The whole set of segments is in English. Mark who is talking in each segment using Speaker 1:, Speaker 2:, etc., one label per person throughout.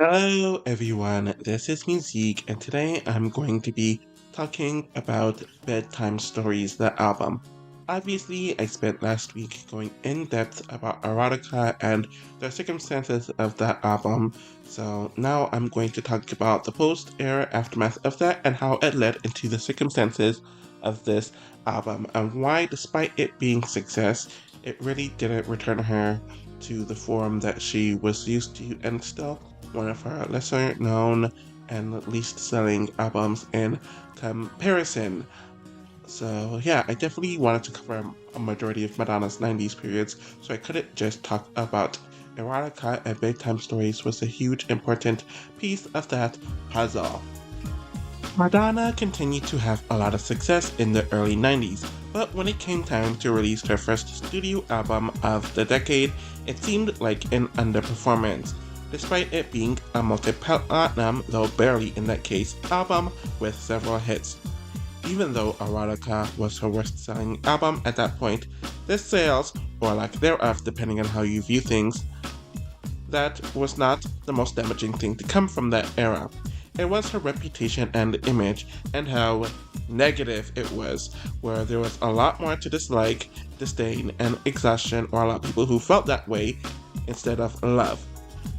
Speaker 1: Hello everyone, this is Musique, and today I'm going to be talking about Bedtime Stories, the album. Obviously, I spent last week going in depth about Erotica and the circumstances of that album, so now I'm going to talk about the post-era aftermath of that and how it led into the circumstances of this album, and why, despite it being success, it really didn't return her to the form that she was used to and still one of her lesser known and least selling albums in comparison. So yeah, I definitely wanted to cover a majority of Madonna's 90s periods, so I couldn't just talk about Erotica, and Bedtime Stories was a huge important piece of that puzzle. Madonna continued to have a lot of success in the early 90s, but when it came time to release her first studio album of the decade, it seemed like an underperformance, despite it being a multi-platinum, though barely in that case, album with several hits. Even though Erotica was her worst-selling album at that point, the sales, or lack thereof depending on how you view things, that was not the most damaging thing to come from that era. It was her reputation and image, and how negative it was, where there was a lot more to dislike, disdain, and exhaustion, or a lot of people who felt that way instead of love.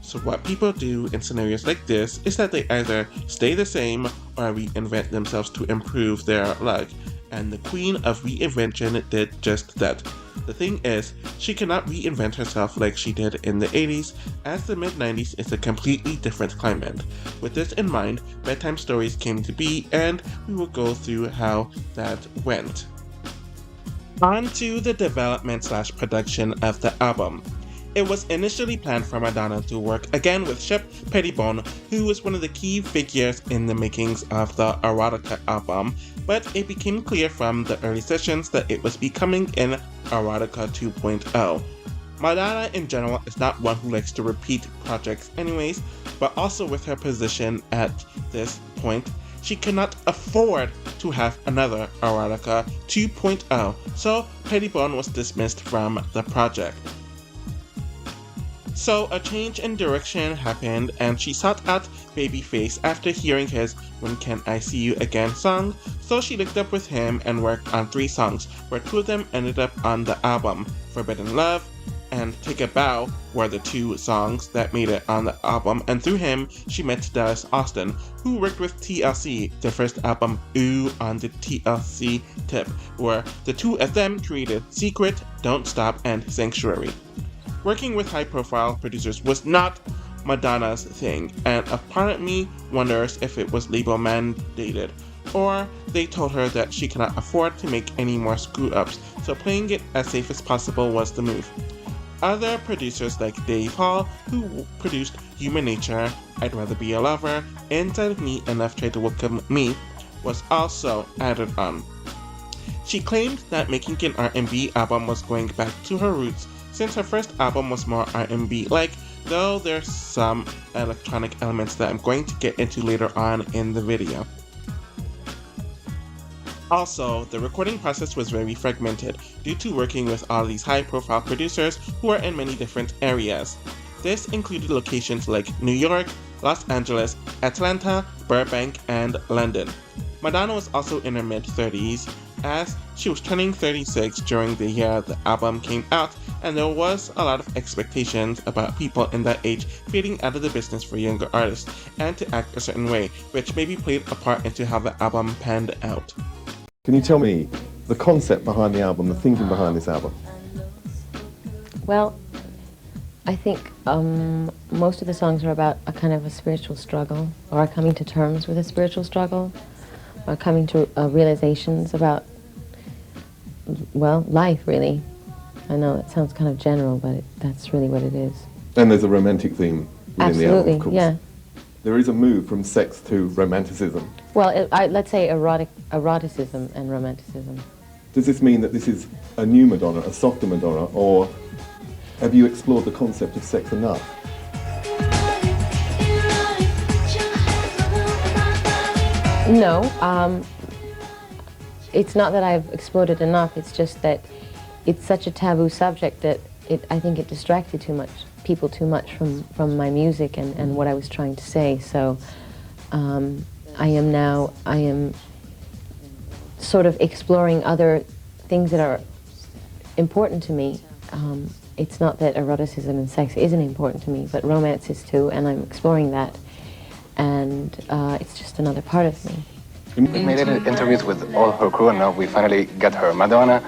Speaker 1: So what people do in scenarios like this is that they either stay the same or reinvent themselves to improve their luck, and the queen of reinvention did just that. The thing is, she cannot reinvent herself like she did in the 80s, as the mid-90s is a completely different climate. With this in mind, Bedtime Stories came to be, and we will go through how that went. On to the development/production of the album. It was initially planned for Madonna to work again with Shep Pettibone, who was one of the key figures in the makings of the Erotica album, but it became clear from the early sessions that it was becoming an Erotica 2.0. Madonna in general is not one who likes to repeat projects anyways, but also with her position at this point, she cannot afford to have another Erotica 2.0, so Pettibone was dismissed from the project. So a change in direction happened, and she sought out Babyface after hearing his When Can I See You Again song, so she linked up with him and worked on 3 songs, where 2 of them ended up on the album. Forbidden Love and Take a Bow were the 2 songs that made it on the album, and through him, she met Dallas Austin, who worked with TLC, their first album Ooh on the TLC tip, where the 2 of them created Secret, Don't Stop, and Sanctuary. Working with high-profile producers was not Madonna's thing, and a part of me wonders if it was label mandated, or they told her that she cannot afford to make any more screw-ups, so playing it as safe as possible was the move. Other producers like Dave Hall, who produced Human Nature, I'd Rather Be a Lover, Inside of Me, and Love Tried to Welcome Me, was also added on. She claimed that making an R&B album was going back to her roots, since her first album was more R&B-like, though there's some electronic elements that I'm going to get into later on in the video. Also, the recording process was very fragmented due to working with all these high-profile producers who are in many different areas. This included locations like New York, Los Angeles, Atlanta, Burbank, and London. Madonna was also in her mid-30s, as she was turning 36 during the year the album came out, and there was a lot of expectations about people in that age fading out of the business for younger artists and to act a certain way, which maybe played a part into how the album panned out.
Speaker 2: Can you tell me the concept behind the album, the thinking behind this album?
Speaker 3: Well, I think most of the songs are about a kind of a spiritual struggle, or coming to terms with a spiritual struggle, or coming to realizations about, well, life, really. I know it sounds kind of general, but that's really what it is.
Speaker 2: And there's a romantic theme within the album, of course.
Speaker 3: Yeah.
Speaker 2: There is a move from sex to romanticism.
Speaker 3: Well, let's say eroticism and romanticism.
Speaker 2: Does this mean that this is a new Madonna, a softer Madonna, or have you explored the concept of sex enough?
Speaker 3: No, it's not that I've explored it enough, it's just that it's such a taboo subject that I think it distracted too much. people too much from my music and what I was trying to say. So I am sort of exploring other things that are important to me. It's not that eroticism and sex isn't important to me, but romance is too, and I'm exploring that. And it's just another part of me.
Speaker 4: We made interviews with all her crew, and now we finally got her. Madonna,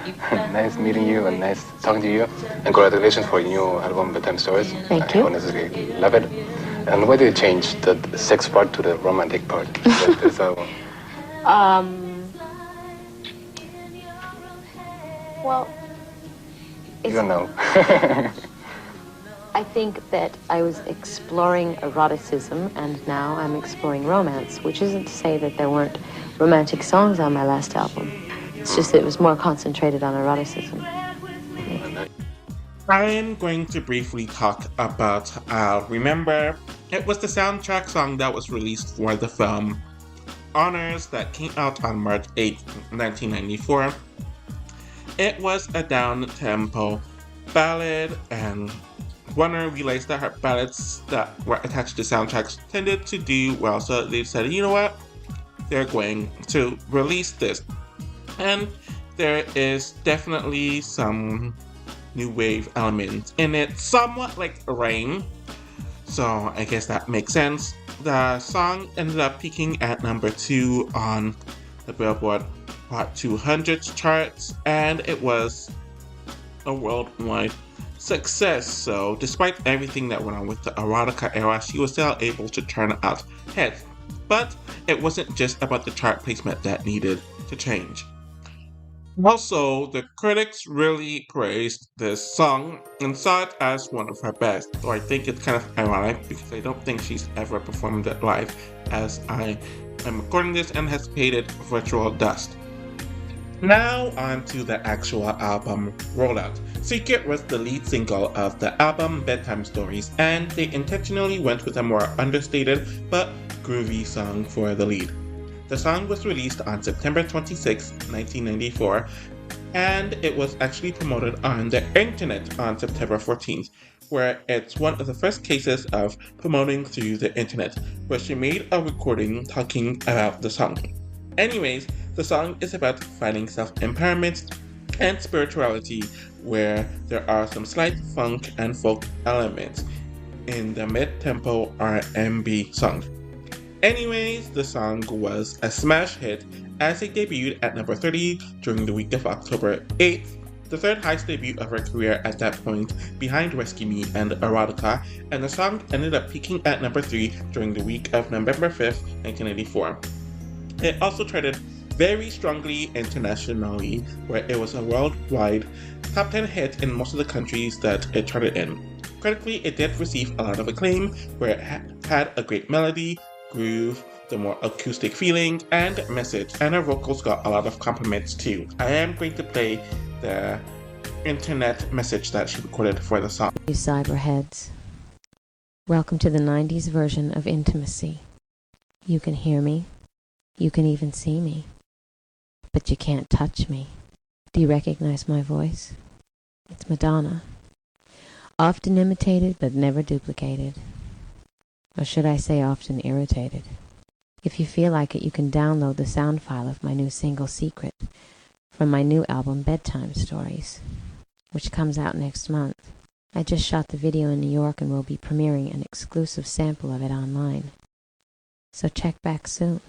Speaker 4: nice meeting you and nice talking to you. And congratulations for your new album, Bedtime Stories.
Speaker 3: Thank you.
Speaker 4: I honestly love it. And why did you change the sex part to the romantic part of this album?
Speaker 3: Well,
Speaker 4: You don't know.
Speaker 3: I think that I was exploring eroticism, and now I'm exploring romance, which isn't to say that there weren't romantic songs on my last album. It's just that it was more concentrated on eroticism.
Speaker 1: I am going to briefly talk about Remember. It was the soundtrack song that was released for the film Honors that came out on March 8, 1994. It was a down-tempo ballad, and Warner realized that her ballads that were attached to soundtracks tended to do well, so they said, you know what? They're going to release this. And there is definitely some new wave elements in it, somewhat like Rain. So I guess that makes sense. The song ended up peaking at number 2 on the Billboard Hot 200 charts, and it was a worldwide success. So despite everything that went on with the Erotica era, she was still able to turn out heads. But it wasn't just about the chart placement that needed to change. Also, the critics really praised this song and saw it as one of her best. So I think it's kind of ironic because I don't think she's ever performed it live, as I am recording this and has painted virtual dust. Now on to the actual album rollout. Secret was the lead single of the album Bedtime Stories, and they intentionally went with a more understated but groovy song for the lead. The song was released on September 26, 1994, and it was actually promoted on the internet on September 14th, where it's one of the first cases of promoting through the internet, where she made a recording talking about the song. Anyways, the song is about finding self-empowerment and spirituality, where there are some slight funk and folk elements in the mid-tempo R&B song. Anyways, the song was a smash hit as it debuted at number 30 during the week of October 8th, the third highest debut of her career at that point, behind Rescue Me and Erotica, and the song ended up peaking at number 3 during the week of November 5th, 1984. It also charted very strongly internationally, where it was a worldwide top 10 hit in most of the countries that it charted in. Critically, it did receive a lot of acclaim, where it had a great melody, groove, the more acoustic feeling, and message, and her vocals got a lot of compliments too. I am going to play the internet message that she recorded for the song.
Speaker 3: You cyberheads, welcome to the 90s version of intimacy. You can hear me, you can even see me, but you can't touch me. Do you recognize my voice? It's Madonna. Often imitated, but never duplicated. Or should I say often irritated? If you feel like it, you can download the sound file of my new single Secret from my new album Bedtime Stories, which comes out next month. I just shot the video in New York and will be premiering an exclusive sample of it online. So check back soon.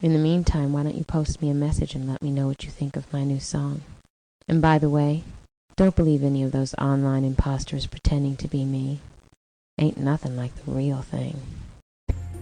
Speaker 3: In the meantime, why don't you post me a message and let me know what you think of my new song. And by the way, don't believe any of those online imposters pretending to be me. Ain't nothing like the real thing.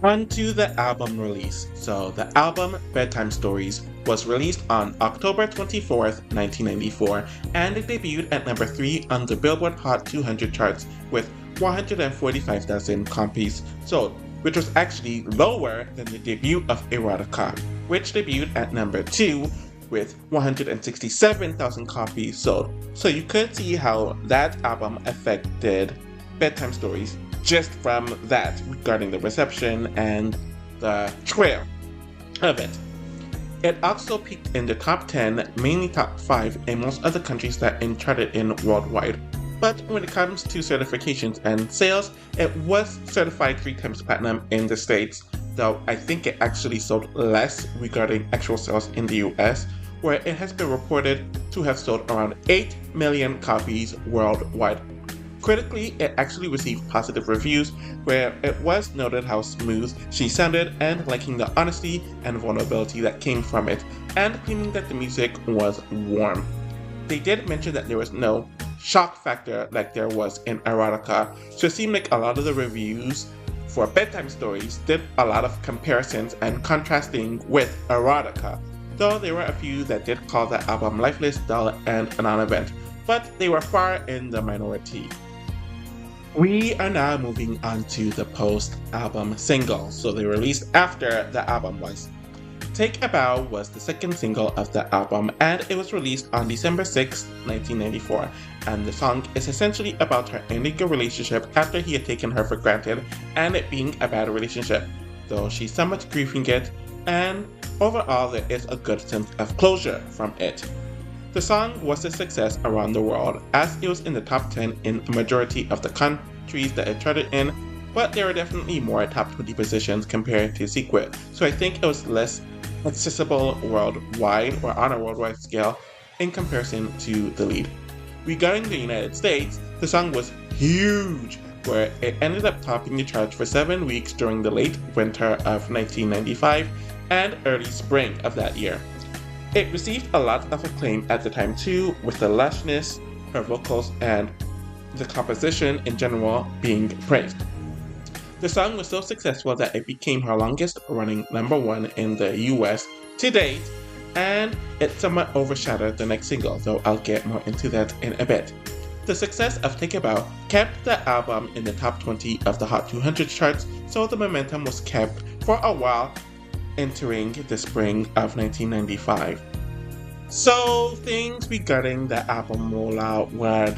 Speaker 1: On to the album release. So the album Bedtime Stories was released on October 24th, 1994, and it debuted at number 3 on the Billboard Hot 200 charts with 145,000 copies sold, which was actually lower than the debut of Erotica, which debuted at number 2 with 167,000 copies sold. So you could see how that album affected Bedtime Stories just from that, regarding the reception and the trail of it. It also peaked in the top 10, mainly top 5 in most of the countries that it charted in worldwide. But when it comes to certifications and sales, it was certified 3 times platinum in the States, though I think it actually sold less regarding actual sales in the US, where it has been reported to have sold around 8 million copies worldwide. Critically, it actually received positive reviews, where it was noted how smooth she sounded and liking the honesty and vulnerability that came from it, and claiming that the music was warm. They did mention that there was no shock factor like there was in Erotica, so it seemed like a lot of the reviews for Bedtime Stories did a lot of comparisons and contrasting with Erotica, though there were a few that did call the album lifeless, dull, and a non-event, but they were far in the minority. We are now moving on to the post-album singles, so they released after the album was. Take a Bow was the second single of the album, and it was released on December 6, 1994, and the song is essentially about her ending a relationship after he had taken her for granted, and it being a bad relationship, though she's somewhat grieving it, and overall there is a good sense of closure from it. The song was a success around the world, as it was in the top 10 in a majority of the countries that it charted in, but there were definitely more top 20 positions compared to Secret, so I think it was less accessible worldwide or on a worldwide scale in comparison to the lead. Regarding the United States, the song was huge, where it ended up topping the charts for 7 weeks during the late winter of 1995 and early spring of that year. It received a lot of acclaim at the time too, with the lushness, her vocals, and the composition in general being praised. The song was so successful that it became her longest running #1 in the US to date, and it somewhat overshadowed the next single, though I'll get more into that in a bit. The success of Take a Bow kept the album in the top 20 of the Hot 200 charts, so the momentum was kept for a while entering the spring of 1995. So things regarding the album rollout would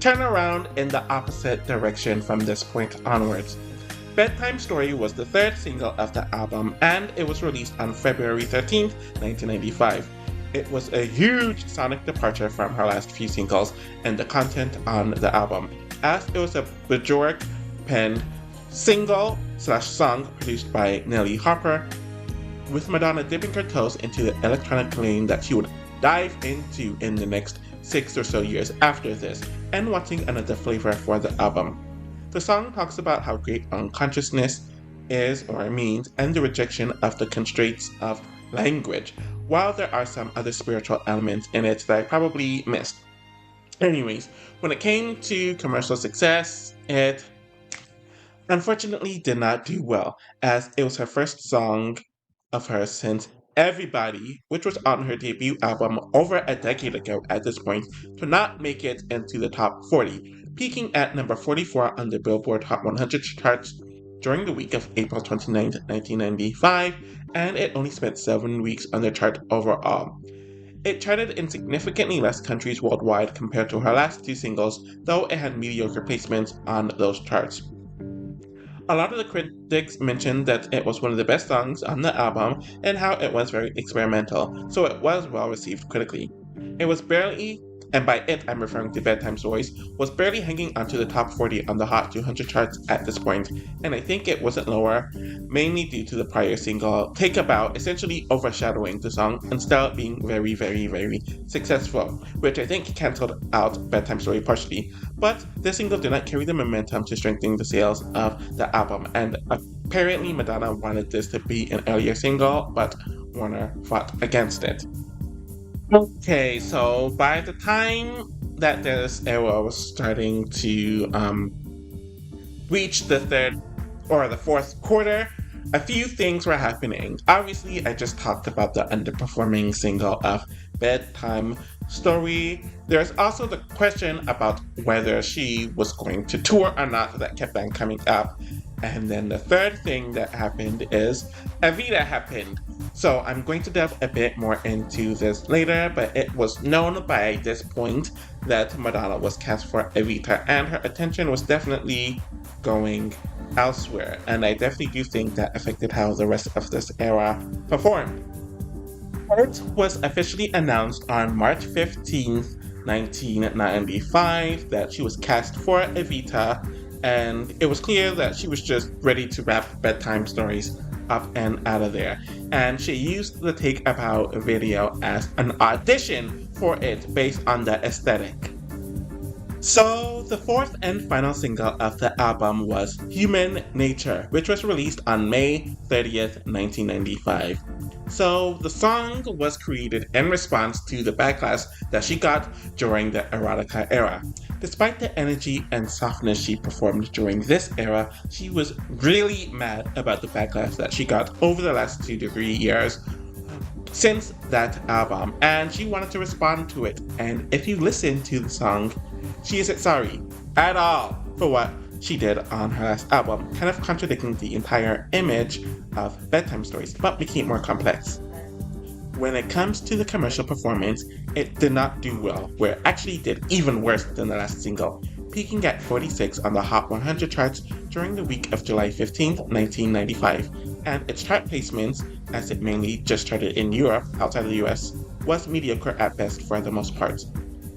Speaker 1: turn around in the opposite direction from this point onwards. Bedtime Story was the third single of the album, and it was released on February 13th, 1995. It was a huge sonic departure from her last few singles and the content on the album, as it was a Bjork penned single/song produced by Nellie Harper, with Madonna dipping her toes into the electronic lane that she would dive into in the next 6 or so years after this, and wanting another flavor for the album. The song talks about how great unconsciousness is or means, and the rejection of the constraints of language, while there are some other spiritual elements in it that I probably missed. Anyways, when it came to commercial success, it unfortunately did not do well, as it was her first song of hers since Everybody, which was on her debut album over a decade ago at this point, to not make it into the top 40, peaking at number 44 on the Billboard Hot 100 charts during the week of April 29, 1995, and it only spent 7 weeks on the chart overall. It charted in significantly less countries worldwide compared to her last 2 singles, though it had mediocre placements on those charts. A lot of the critics mentioned that it was one of the best songs on the album and how it was very experimental, so it was well received critically. It was barely, and by it I'm referring to Bedtime Stories, was barely hanging onto the top 40 on the Hot 200 charts at this point, and I think it wasn't lower, mainly due to the prior single Take a Bow essentially overshadowing the song and still being very, very, very successful, which I think cancelled out Bedtime Story partially, but this single did not carry the momentum to strengthen the sales of the album, and apparently Madonna wanted this to be an earlier single, but Warner fought against it. Okay, so by the time that this era was starting to reach the third or the fourth quarter, a few things were happening. Obviously, I just talked about the underperforming single of Bedtime Story. There's also the question about whether she was going to tour or not that kept on coming up. And then the third thing that happened is Evita happened. So I'm going to delve a bit more into this later, but it was known by this point that Madonna was cast for Evita, and her attention was definitely going elsewhere, and I definitely do think that affected how the rest of this era performed. It was officially announced on March 15th 1995 that she was cast for Evita, and it was clear that she was just ready to wrap Bedtime Stories up and out of there. And she used the Take a Bow video as an audition for it based on the aesthetic. So, the fourth and final single of the album was Human Nature, which was released on May 30th, 1995. So, the song was created in response to the backlash that she got during the Erotica era. Despite the energy and softness she performed during this era, she was really mad about the backlash that she got over the last 2 to 3 years since that album, and she wanted to respond to it. And if you listen to the song, she isn't sorry at all for what she did on her last album, kind of contradicting the entire image of Bedtime Stories, but making it more complex. When it comes to the commercial performance, it did not do well, where it actually did even worse than the last single, peaking at 46 on the Hot 100 charts during the week of July 15th, 1995, and its chart placements, as it mainly just charted in Europe outside of the US, was mediocre at best for the most part.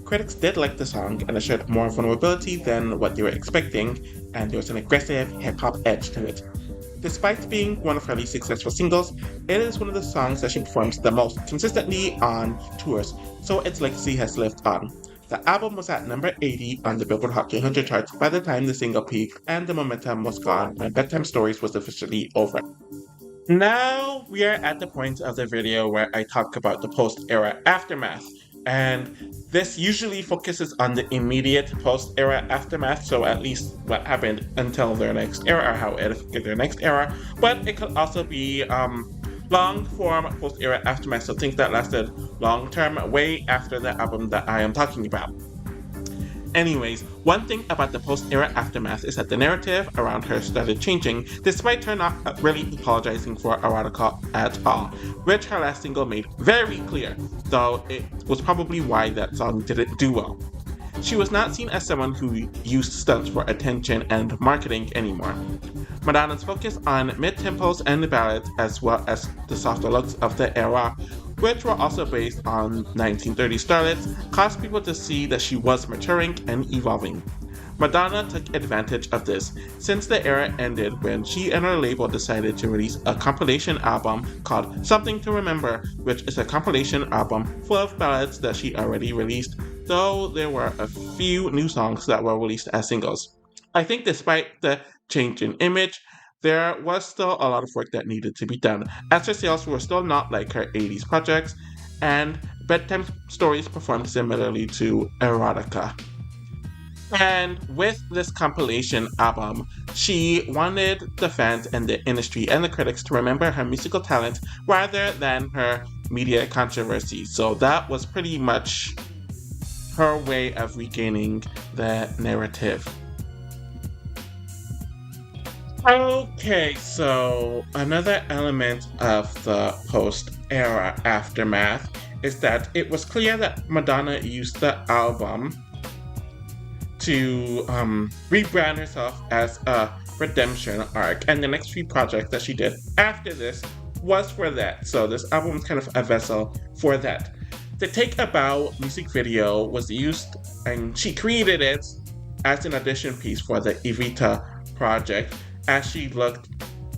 Speaker 1: Critics did like the song and it showed more vulnerability than what they were expecting, and there was an aggressive hip-hop edge to it. Despite being one of her least successful singles, it is one of the songs that she performs the most consistently on tours, so its legacy has lived on. The album was at number 80 on the Billboard Hot 200 charts by the time the single peaked, and the momentum was gone when Bedtime Stories was officially over. Now we are at the point of the video where I talk about the post-era aftermath. And this usually focuses on the immediate post-era aftermath, so at least what happened until their next era, or how it affected their next era. But it could also be long-form post-era aftermath, so things that lasted long-term, way after the album that I am talking about. Anyways, one thing about the post-era aftermath is that the narrative around her started changing, despite her not really apologizing for Erotica at all, which her last single made very clear, though it was probably why that song didn't do well. She was not seen as someone who used stunts for attention and marketing anymore. Madonna's focus on mid-tempos and ballads, as well as the softer looks of the era, which were also based on 1930s starlets, caused people to see that she was maturing and evolving. Madonna took advantage of this, since the era ended when she and her label decided to release a compilation album called Something to Remember, which is a compilation album full of ballads that she already released, though there were a few new songs that were released as singles. I think despite the change in image, there was still a lot of work that needed to be done, as her sales were still not like her 80s projects, and Bedtime Stories performed similarly to Erotica. And with this compilation album, she wanted the fans and the industry and the critics to remember her musical talent rather than her media controversy. So that was pretty much her way of regaining the narrative. Okay, so another element of the post-era aftermath is that it was clear that Madonna used the album to rebrand herself as a redemption arc, and the next few projects that she did after this was for that. So this album was kind of a vessel for that. The Take a Bow music video was used, and she created it as an audition piece for the Evita project, as she looked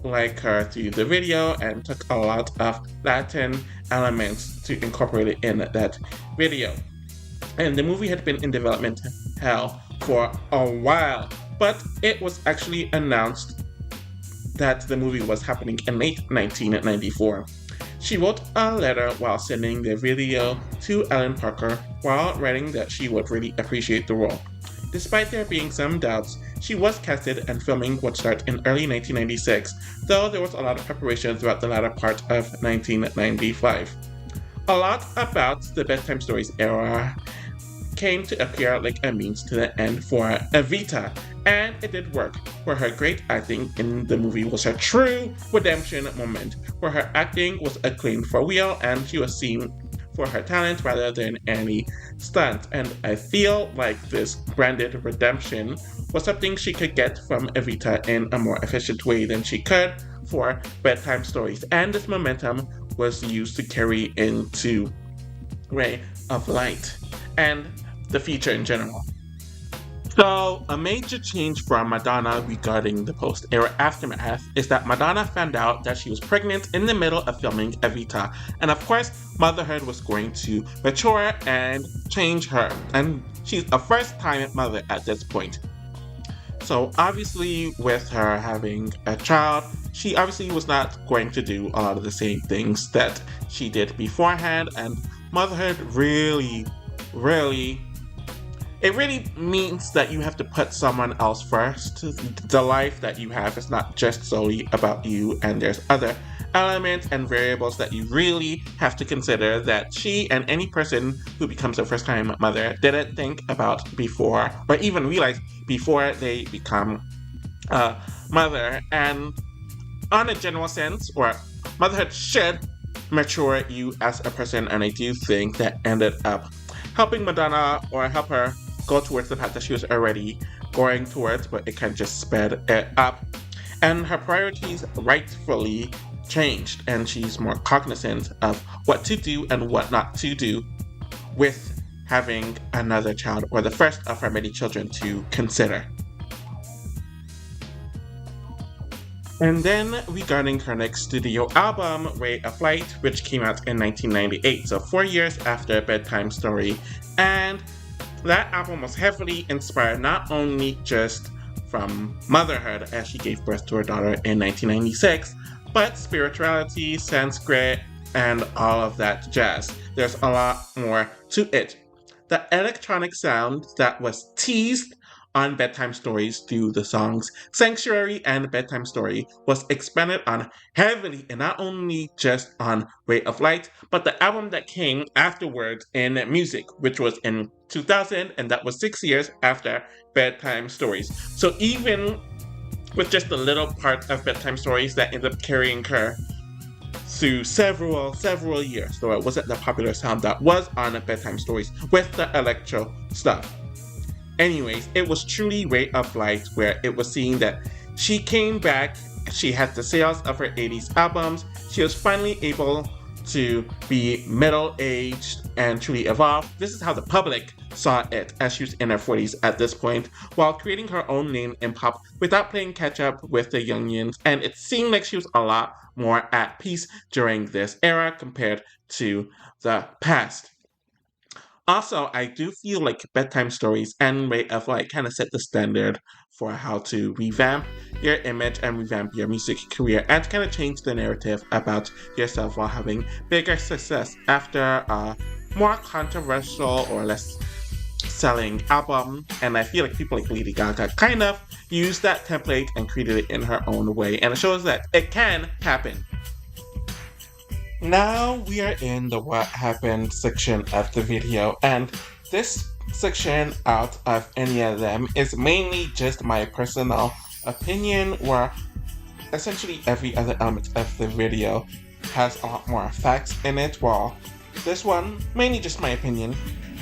Speaker 1: like her through the video and took a lot of Latin elements to incorporate it in that video. And the movie had been in development hell for a while, but it was actually announced that the movie was happening in late 1994. She wrote a letter while sending the video to Ellen Parker while writing that she would really appreciate the role. Despite there being some doubts, she was casted and filming would start in early 1996, though there was a lot of preparation throughout the latter part of 1995. A lot about the Bedtime Stories era came to appear like a means to the end for Evita, and it did work, where her great acting in the movie was her true redemption moment, where her acting was acclaimed for real and she was seen for her talent rather than any stunt. And I feel like this branded redemption was something she could get from Evita in a more efficient way than she could for Bedtime Stories, and this momentum was used to carry into Ray of Light. And the future in general. So, a major change for Madonna regarding the post-era aftermath is that Madonna found out that she was pregnant in the middle of filming Evita, and of course, motherhood was going to mature and change her, and she's a first-time mother at this point. So obviously, with her having a child, she obviously was not going to do a lot of the same things that she did beforehand, and motherhood really, it really means that you have to put someone else first. The life that you have is not just solely about you, and there's other elements and variables that you really have to consider that she and any person who becomes a first time mother didn't think about before, or even realize before they become a mother. And on a general sense, or motherhood should mature you as a person, and I do think that ended up helping Madonna, or help her go towards the path that she was already going towards, but it kind of just sped it up. And her priorities rightfully changed, and she's more cognizant of what to do and what not to do with having another child, or the first of her many children to consider. And then regarding her next studio album, Ray of Light, which came out in 1998, so 4 years after Bedtime Story. And that album was heavily inspired not only just from motherhood, as she gave birth to her daughter in 1996, but spirituality, Sanskrit, and all of that jazz. There's a lot more to it. The electronic sound that was teased on Bedtime Stories through the songs Sanctuary and Bedtime Story was expanded on heavily, and not only just on Ray of Light, but the album that came afterwards in Music, which was in 2000, and that was 6 years after Bedtime Stories. So even with just a little part of Bedtime Stories that ended up carrying her through several years, though it wasn't the popular sound that was on Bedtime Stories with the electro stuff. Anyways, it was truly Ray of Light, where it was seeing that she came back, she had the sales of her 80s albums, she was finally able to be middle-aged and truly evolved. This is how the public saw it, as she was in her 40s at this point, while creating her own name in pop without playing catch-up with the youngins, and it seemed like she was a lot more at peace during this era compared to the past. Also, I do feel like Bedtime Stories and Ray of Light kind of set the standard for how to revamp your image and revamp your music career, and kind of change the narrative about yourself while having bigger success after a more controversial or less selling album. And I feel like people like Lady Gaga kind of used that template and created it in her own way, and it shows that it can happen. Now we are in the what happened section of the video, and this section out of any of them is mainly just my personal opinion, where essentially every other element of the video has a lot more facts in it, while this one, mainly just my opinion.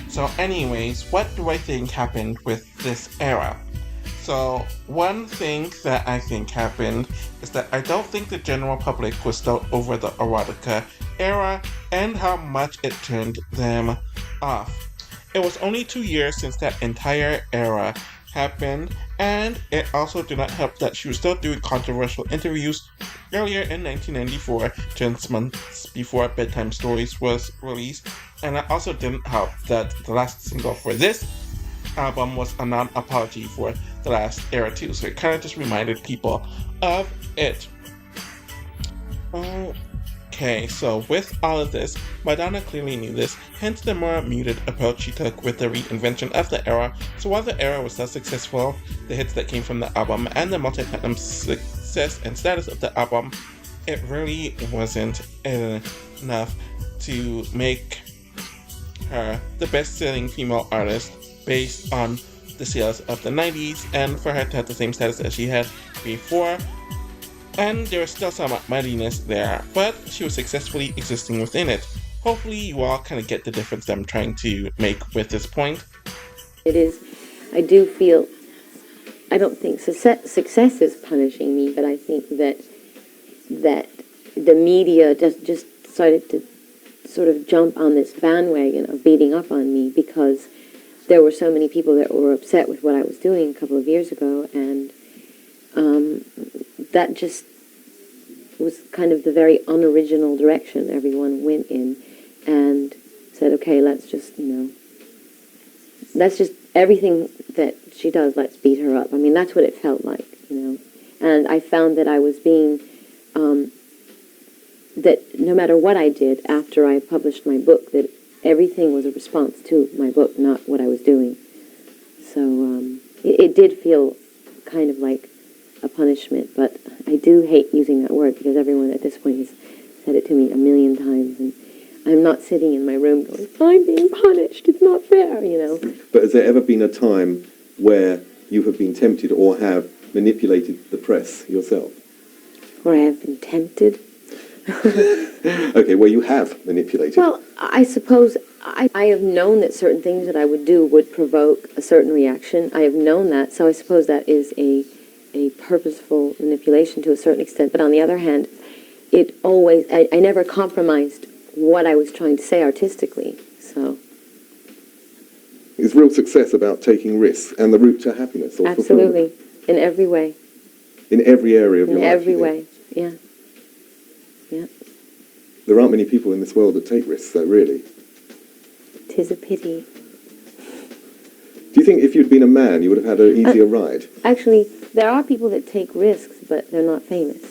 Speaker 1: So anyways, what do I think happened with this era? So, one thing that I think happened is that I don't think the general public was still over the erotica era and how much it turned them off. It was only 2 years since that entire era happened, and it also did not help that she was still doing controversial interviews earlier in 1994, just months before Bedtime Stories was released, and it also didn't help that the last single for this album was a non-apology for the last era too, so it kind of just reminded people of it. Okay, so with all of this, Madonna clearly knew this, hence the more muted approach she took with the reinvention of the era. So while the era was so successful, the hits that came from the album and the multi-platinum success and status of the album, it really wasn't enough to make her the best-selling female artist based on the sales of the 90s, and for her to have the same status as she had before. And there was still some muddiness there, but she was successfully existing within it. Hopefully you all kind of get the difference that I'm trying to make with this point.
Speaker 3: It is, I do feel, I don't think success is punishing me, but I think that the media just started to sort of jump on this bandwagon of beating up on me because there were so many people that were upset with what I was doing a couple of years ago, and that just was kind of the very unoriginal direction everyone went in, and said, okay, let's just everything that she does, let's beat her up. I mean, that's what it felt like, And I found that I was being, that no matter what I did after I published my book, that everything was a response to my book, not what I was doing. So it did feel kind of like a punishment, but I do hate using that word because everyone at this point has said it to me a million times, and I'm not sitting in my room going, I'm being punished, it's not fair,
Speaker 2: But has there ever been a time where you have been tempted or have manipulated the press yourself?
Speaker 3: Or I have been tempted?
Speaker 2: Okay, well, you have manipulated.
Speaker 3: Well, I suppose I have known that certain things that I would do would provoke a certain reaction. I have known that, so I suppose that is a purposeful manipulation to a certain extent. But on the other hand, it always, I never compromised what I was trying to say artistically, so.
Speaker 2: Is real success about taking risks and the route to happiness? Or
Speaker 3: Absolutely, in every way.
Speaker 2: In every area of your life?
Speaker 3: In every way, yeah. Yeah.
Speaker 2: There aren't many people in this world that take risks, though, really.
Speaker 3: 'Tis a pity.
Speaker 2: Do you think if you'd been a man, you would have had an easier ride?
Speaker 3: Actually, there are people that take risks, but they're not famous.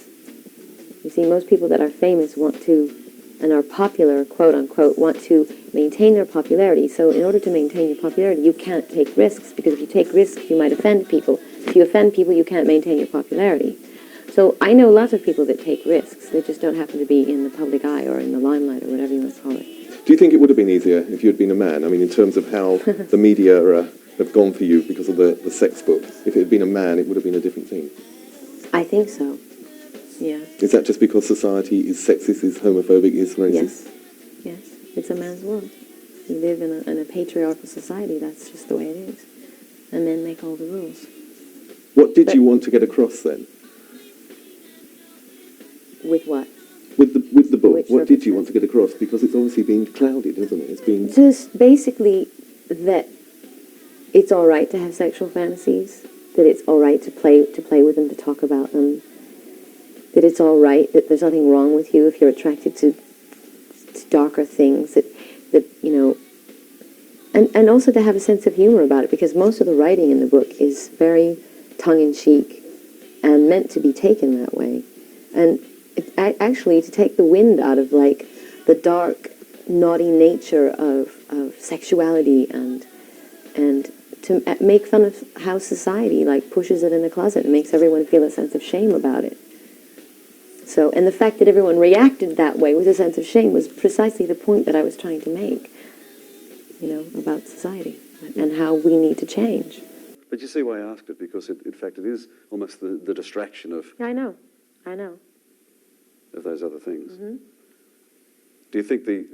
Speaker 3: You see, most people that are famous want to, and are popular, quote unquote, want to maintain their popularity. So in order to maintain your popularity, you can't take risks, because if you take risks, you might offend people. If you offend people, you can't maintain your popularity. So I know lots of people that take risks. They just don't happen to be in the public eye or in the limelight or whatever you want to call it.
Speaker 2: Do you think it would have been easier if you had been a man? I mean, in terms of how the media have gone for you because of the sex book. If it had been a man, it would have been a different thing.
Speaker 3: I think so, yeah.
Speaker 2: Is that just because society is sexist, is homophobic, is racist?
Speaker 3: Yes, yes. It's a man's world. We live in a patriarchal society. That's just the way it is. And men make all the rules.
Speaker 2: What did you want to get across then?
Speaker 3: With what?
Speaker 2: With the book,
Speaker 3: Which
Speaker 2: what did you want to get across? Because it's obviously been clouded, hasn't it? It's been...
Speaker 3: Just basically that it's all right to have sexual fantasies, that it's all right to play with them, to talk about them, that it's all right, that there's nothing wrong with you if you're attracted to darker things, that and also to have a sense of humor about it, because most of the writing in the book is very tongue-in-cheek and meant to be taken that way. And actually to take the wind out of like the dark, naughty nature of sexuality, and to make fun of how society like pushes it in a closet and makes everyone feel a sense of shame about it. So, and the fact that everyone reacted that way with a sense of shame was precisely the point that I was trying to make, about society and how we need to change.
Speaker 5: But you see why I asked it, because in fact it is almost the distraction of...
Speaker 3: I know.
Speaker 5: Of those other things.
Speaker 3: Mm-hmm.
Speaker 5: Do you think the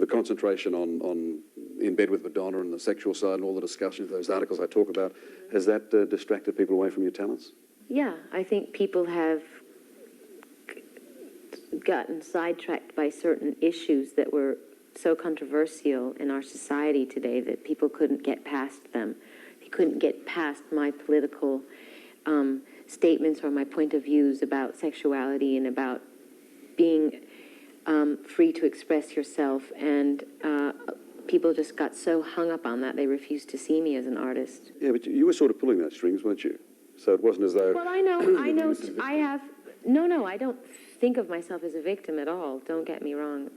Speaker 5: concentration on In Bed with Madonna and the sexual side and all the discussions, those articles I talk about, has that distracted people away from your talents?
Speaker 3: Yeah, I think people have gotten sidetracked by certain issues that were so controversial in our society today that people couldn't get past them. They couldn't get past my political statements or my point of views about sexuality and about being free to express yourself, and people just got so hung up on that they refused to see me as an artist.
Speaker 5: Yeah, but you were sort of pulling those strings, weren't you? So it wasn't as though...
Speaker 3: Well, I know, I have... No, I don't think of myself as a victim at all, don't get me wrong.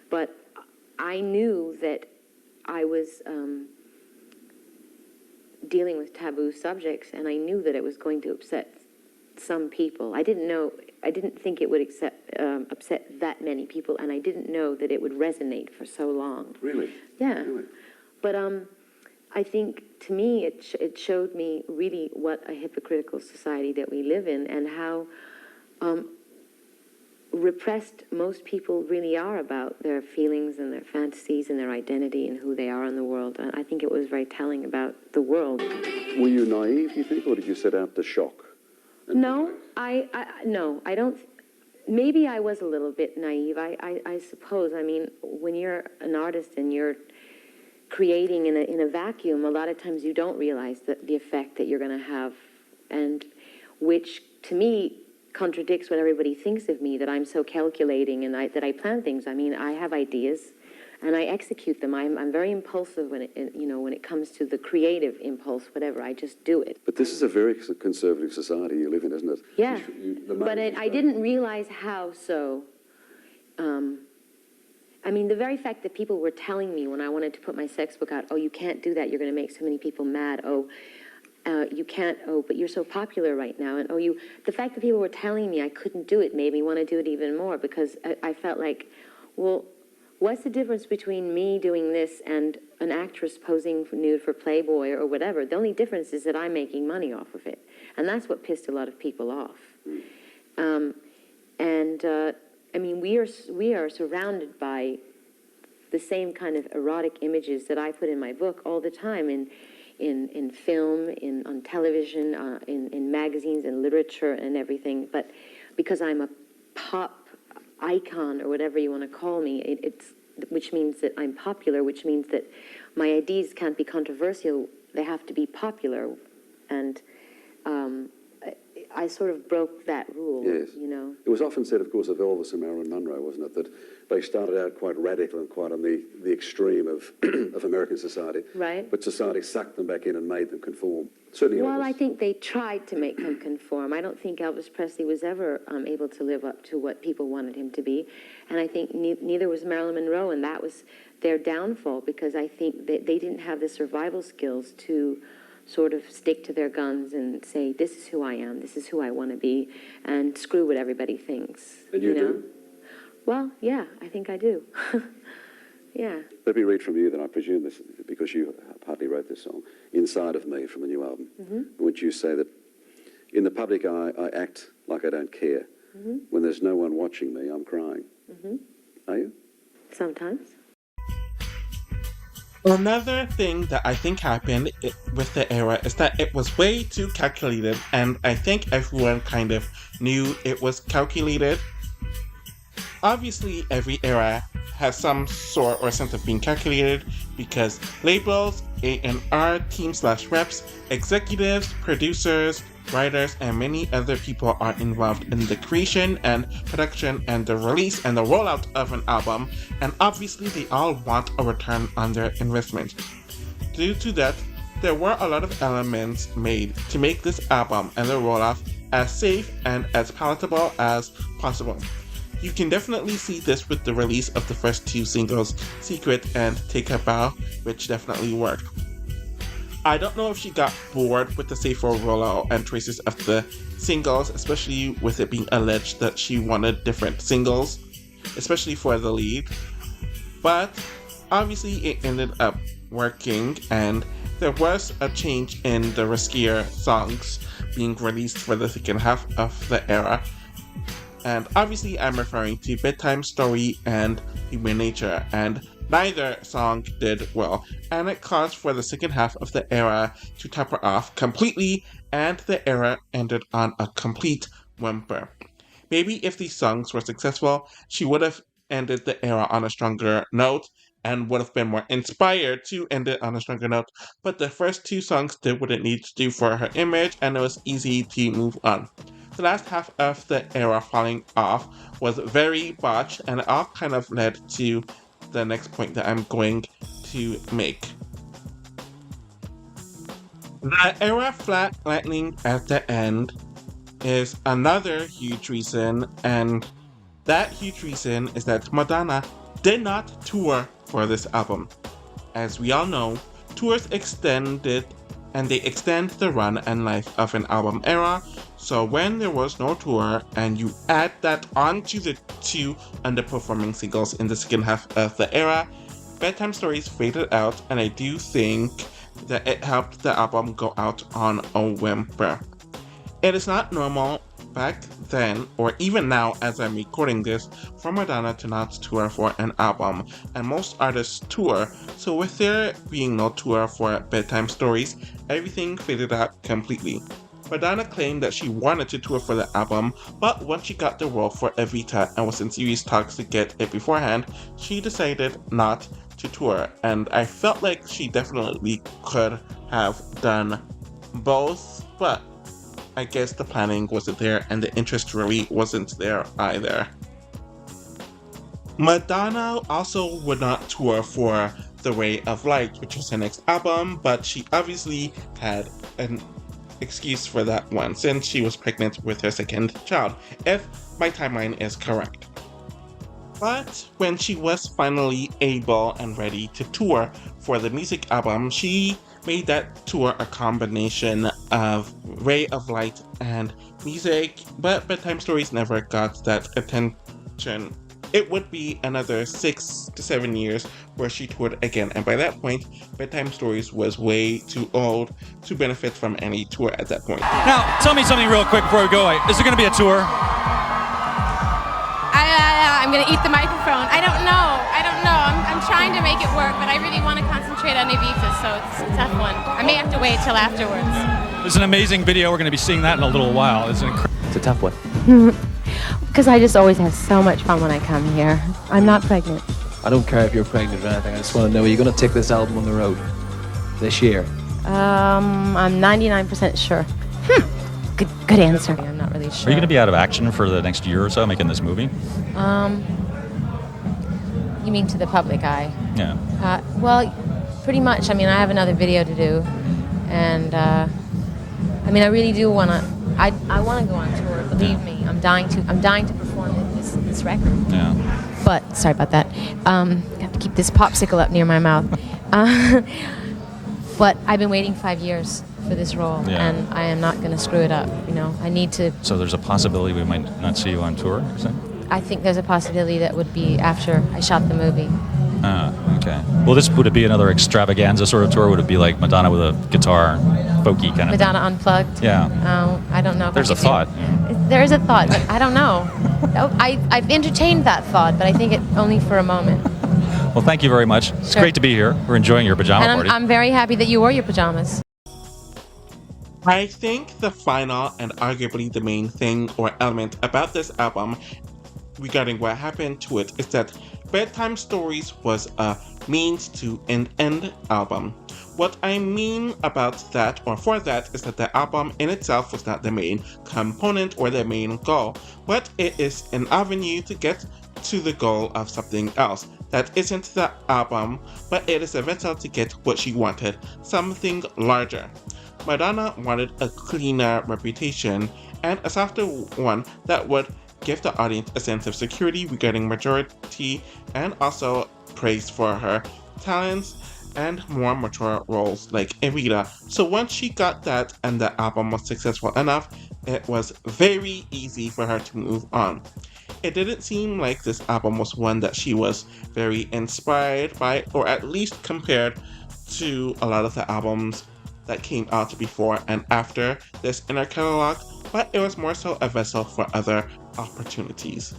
Speaker 3: But I knew that I was dealing with taboo subjects, and I knew that it was going to upset some people. I didn't think it would upset that many people, and I didn't know that it would resonate for so long.
Speaker 5: Really?
Speaker 3: Yeah.
Speaker 5: Really?
Speaker 3: But I think, to me, it showed me really what a hypocritical society that we live in, and how repressed most people really are about their feelings and their fantasies and their identity and who they are in the world. And I think it was very telling about the world.
Speaker 5: Were you naive, you think, or did you set out to shock?
Speaker 3: No, I don't. Maybe I was a little bit naive, I suppose. I mean, when you're an artist and you're creating in a vacuum, a lot of times you don't realize the effect that you're going to have, and which to me contradicts what everybody thinks of me, that I'm so calculating and that I plan things. I mean, I have ideas and I execute them. I'm very impulsive when it comes to the creative impulse, whatever. I just do it.
Speaker 5: But this is a very conservative society you live in, isn't it?
Speaker 3: Yeah, but I didn't realize how so. I mean, the very fact that people were telling me when I wanted to put my sex book out, oh, you can't do that, you're going to make so many people mad. Oh, you can't, oh, but you're so popular right now. And the fact that people were telling me I couldn't do it made me want to do it even more, because I felt like, well, what's the difference between me doing this and an actress posing nude for Playboy or whatever? The only difference is that I'm making money off of it. And that's what pissed a lot of people off. I mean, we are surrounded by the same kind of erotic images that I put in my book all the time in film, on television, in magazines and literature and everything. But because I'm a pop icon or whatever you want to call me, which means that I'm popular, which means that my ideas can't be controversial. They have to be popular, and I sort of broke that rule.
Speaker 5: Yes. It was often said, of course, of Elvis and Marilyn Monroe, wasn't it, that they started out quite radical and quite on the extreme of American society.
Speaker 3: Right.
Speaker 5: But society sucked them back in and made them conform. Certainly.
Speaker 3: Well,
Speaker 5: Elvis.
Speaker 3: I think they tried to make him conform. I don't think Elvis Presley was ever able to live up to what people wanted him to be. And I think neither was Marilyn Monroe, and that was their downfall, because I think that they didn't have the survival skills to sort of stick to their guns and say, this is who I am, this is who I want to be, and screw what everybody thinks.
Speaker 5: And you do?
Speaker 3: Well, yeah, I think I do. Yeah.
Speaker 5: Let me read from you then, I presume this, because you partly wrote this song, Inside of Me, from the new album, in which you say that, in the public eye, I act like I don't care. When there's no one watching me, I'm crying. Are you?
Speaker 3: Sometimes.
Speaker 1: Another thing that I think happened with the era is that it was way too calculated, and I think everyone kind of knew it was calculated. Obviously, every era has some sort or sense of being calculated, because labels, A&R, team/reps, executives, producers, writers, and many other people are involved in the creation and production and the release and the rollout of an album, and obviously they all want a return on their investment. Due to that, there were a lot of elements made to make this album and the rollout as safe and as palatable as possible. You can definitely see this with the release of the first two singles, Secret and Take a Bow, which definitely worked. I don't know if she got bored with the safer rollout and choices of the singles, especially with it being alleged that she wanted different singles, especially for the lead. But obviously it ended up working, and there was a change in the riskier songs being released for the second half of the era. And obviously I'm referring to Bedtime, Story, and Human Nature, and neither song did well, and it caused for the second half of the era to taper off completely, and the era ended on a complete whimper. Maybe if these songs were successful, she would have ended the era on a stronger note, and would have been more inspired to end it on a stronger note, but the first two songs did what it needed to do for her image, and it was easy to move on. The last half of the era falling off was very botched, and it all kind of led to the next point that I'm going to make. The era flatlining at the end is another huge reason, and that huge reason is that Madonna did not tour for this album. As we all know, tours extended, and they extend the run and life of an album era, so when there was no tour and you add that onto the two underperforming singles in the second half of the era, Bedtime Stories faded out, and I do think that it helped the album go out on a whimper. It is not normal back then, or even now as I'm recording this, for Madonna to not tour for an album, and most artists tour, so with there being no tour for Bedtime Stories, everything faded out completely. Madonna claimed that she wanted to tour for the album, but once she got the role for Evita and was in serious talks to get it beforehand, she decided not to tour, and I felt like she definitely could have done both, but I guess the planning wasn't there and the interest really wasn't there either. Madonna also would not tour for The Ray of Light, which was her next album, but she obviously had an excuse for that one since she was pregnant with her second child, if my timeline is correct. But when she was finally able and ready to tour for the music album, she made that tour a combination of Ray of Light and music, but Bedtime Stories never got that attention. It would be another 6 to 7 years where she toured again, and by that point, Bedtime Stories was way too old to benefit from any tour at that point.
Speaker 6: Now, tell me something real quick before we go. Is there going to be a tour?
Speaker 7: I'm going to eat the microphone. I don't know. I'm trying to make it work, but I really want to concentrate on Evita, so it's a tough one. I may have to wait till afterwards.
Speaker 6: There's an amazing video. We're going to be seeing that in a little while. It's
Speaker 8: a tough one.
Speaker 3: Because I just always have so much fun when I come here. I'm not pregnant.
Speaker 8: I don't care if you're pregnant or anything. I just want to know, are you going to take this album on the road this year?
Speaker 3: I'm 99% sure. Good answer. I'm not really sure.
Speaker 6: Are you going to be out of action for the next year or so making this movie?
Speaker 3: You mean to the public eye?
Speaker 6: Yeah.
Speaker 3: Well, pretty much. I mean, I have another video to do, and I really do want to. I want to go on tour. Believe me, I'm dying to perform this record.
Speaker 6: Yeah.
Speaker 3: But sorry about that. I have to keep this popsicle up near my mouth. But I've been waiting 5 years for this role, and I am not going to screw it up. I need to.
Speaker 6: So there's a possibility we might not see you on tour, you're saying?
Speaker 3: I think there's a possibility that would be after I shot the movie.
Speaker 6: Okay. Well, would it be another extravaganza sort of tour? Would it be like Madonna with a guitar, folky kind of
Speaker 3: Madonna Unplugged?
Speaker 6: Yeah.
Speaker 3: I don't know.
Speaker 6: There's a thought.
Speaker 3: There is a thought, but I don't know. I've entertained that thought, but I think it only for a moment.
Speaker 6: Well, thank you very much. It's great to be here. We're enjoying your pajama
Speaker 3: And
Speaker 6: party.
Speaker 3: I'm very happy that you wore your pajamas.
Speaker 1: I think the final and arguably the main thing or element about this album regarding what happened to it is that Bedtime Stories was a means to an end album. What I mean about that or for that is that the album in itself was not the main component or the main goal, but it is an avenue to get to the goal of something else that isn't the album, but it is a vessel to get what she wanted, something larger. Madonna wanted a cleaner reputation and a softer one that would give the audience a sense of security regarding majority and also praise for her talents and more mature roles like Evita. So once she got that and the album was successful enough, it was very easy for her to move on. It didn't seem like this album was one that she was very inspired by, or at least compared to a lot of the albums that came out before and after this inner catalog, but it was more so a vessel for other opportunities.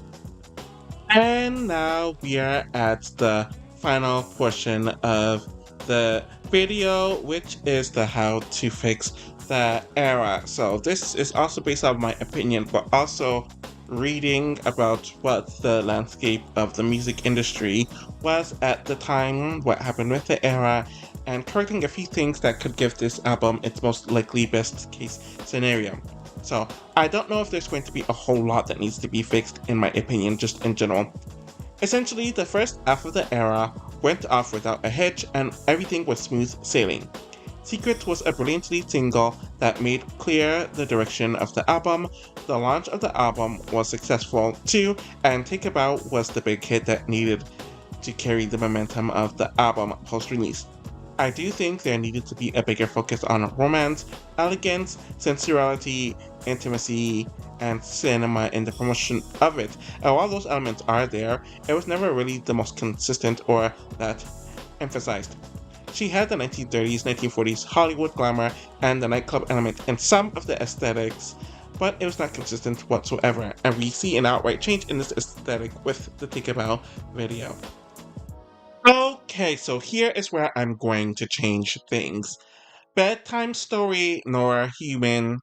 Speaker 1: And now we are at the final portion of the video, which is the how to fix the era. So this is also based on my opinion, but also reading about what the landscape of the music industry was at the time, what happened with the era, and correcting a few things that could give this album its most likely best case scenario. So I don't know if there's going to be a whole lot that needs to be fixed in my opinion, just in general. Essentially, the first half of the era went off without a hitch and everything was smooth sailing. Secret was a brilliant lead single that made clear the direction of the album. The launch of the album was successful too, and Take a Bow was the big hit that needed to carry the momentum of the album post-release. I do think there needed to be a bigger focus on romance, elegance, sensuality, intimacy, and cinema in the promotion of it. And while those elements are there, it was never really the most consistent or that emphasized. She had the 1930s, 1940s Hollywood glamour and the nightclub element in some of the aesthetics, but it was not consistent whatsoever, and we see an outright change in this aesthetic with the Take a Bow video. Okay, so here is where I'm going to change things. Bedtime Story nor Human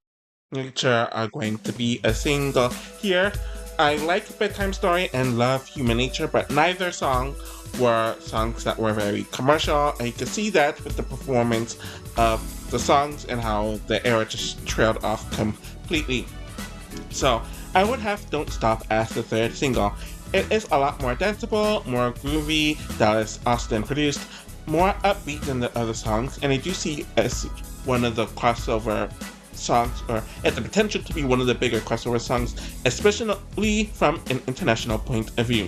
Speaker 1: Nature are going to be a single here. I like Bedtime Story and love Human Nature, but neither song were songs that were very commercial, and you can see that with the performance of the songs and how the era just trailed off completely. So I would have Don't Stop as the third single. It is a lot more danceable, more groovy, Dallas Austin produced, more upbeat than the other songs, and I do see as one of the crossover songs, or at the potential to be one of the bigger crossover songs, especially from an international point of view.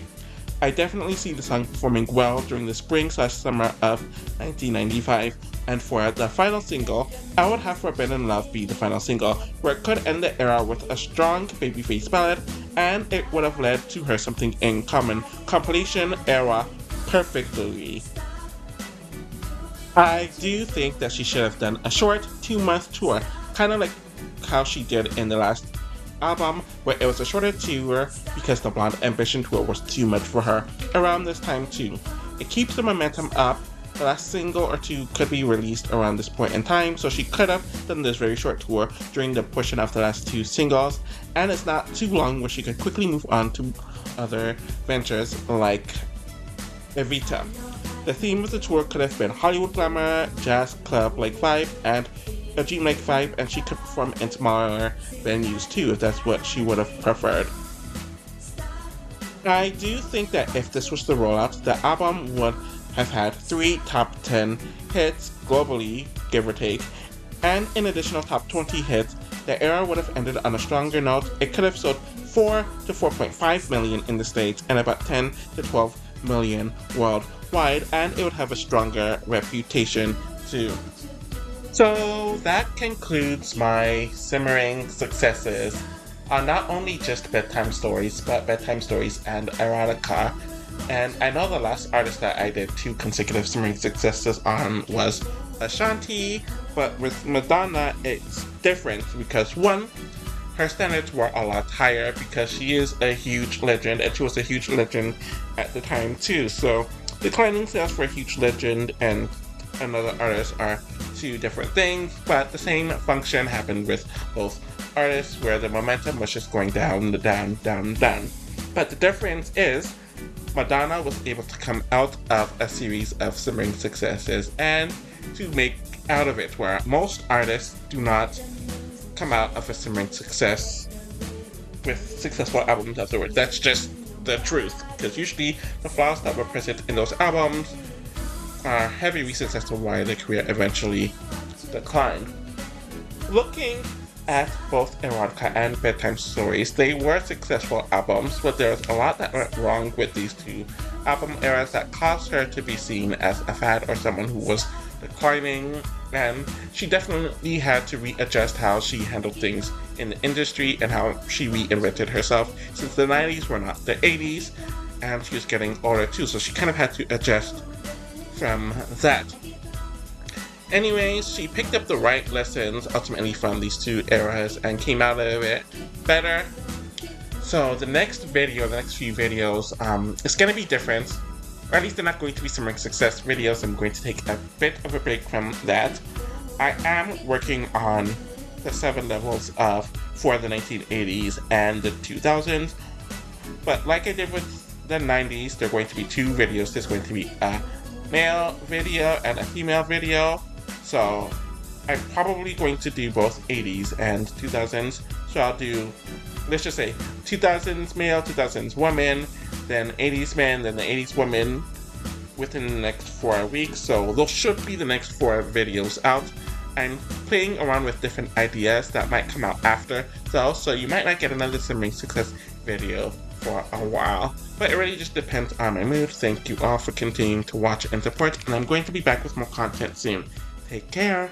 Speaker 1: I definitely see the song performing well during the spring/summer of 1995, and for the final single, I would have Forbidden Love be the final single, where it could end the era with a strong babyface ballad, and it would have led to her Something in Common compilation era perfectly. I do think that she should have done a short 2-month tour, kind of like how she did in the last album, where it was a shorter tour because the Blonde Ambition tour was too much for her around this time too. It keeps the momentum up. The last single or two could be released around this point in time, so she could have done this very short tour during the pushing of the last two singles, and it's not too long where she could quickly move on to other ventures like Evita. The theme of the tour could have been Hollywood glamour, jazz club like vibe, and a dreamlike vibe, and she could perform in smaller venues too if that's what she would have preferred. I do think that if this was the rollout, the album would have had 3 top 10 hits globally, give or take, and an additional top 20 hits. The era would have ended on a stronger note. It could have sold 4 to 4.5 million in the States and about 10 to 12 million worldwide, and it would have a stronger reputation too. So that concludes my Simmering successes on not only just Bedtime Stories, but Bedtime Stories and Erotica. And I know the last artist that I did 2 consecutive Simmering successes on was Ashanti, but with Madonna it's different because one, her standards were a lot higher because she is a huge legend, and she was a huge legend at the time too. So declining sales for a huge legend and another artist are 2 different things, but the same function happened with both artists where the momentum was just going down. But the difference is Madonna was able to come out of a series of Simmering successes and to make out of it, where most artists do not come out of a Simmering success with successful albums afterwards. That's just the truth, because usually the flaws that were present in those albums are heavy reasons as to why the career eventually declined. Looking at both Erotica and Bedtime Stories, they were successful albums, but there's a lot that went wrong with these 2 album eras that caused her to be seen as a fad or someone who was declining, and she definitely had to readjust how she handled things in the industry and how she reinvented herself, since the 90s were not the 80s, and she was getting older too, so she kind of had to adjust from that. Anyways, she picked up the right lessons ultimately from these 2 eras and came out of it better. So the next video, the next few videos, is going to be different, or at least they're not going to be Simmering success videos. I'm going to take a bit of a break from that. I am working on the 7 levels for the 1980s and the 2000s, but like I did with the 90s, there are going to be 2 videos. There's going to be a male video and a female video. So I'm probably going to do both 80s and 2000s. So I'll do, let's just say 2000s male, 2000s woman, then 80s man, then the 80s woman within the next 4 weeks. So those should be the next 4 videos out. I'm playing around with different ideas that might come out after those, so you might not get another Simmering success video for a while. But it really just depends on my mood. Thank you all for continuing to watch and support, and I'm going to be back with more content soon. Take care!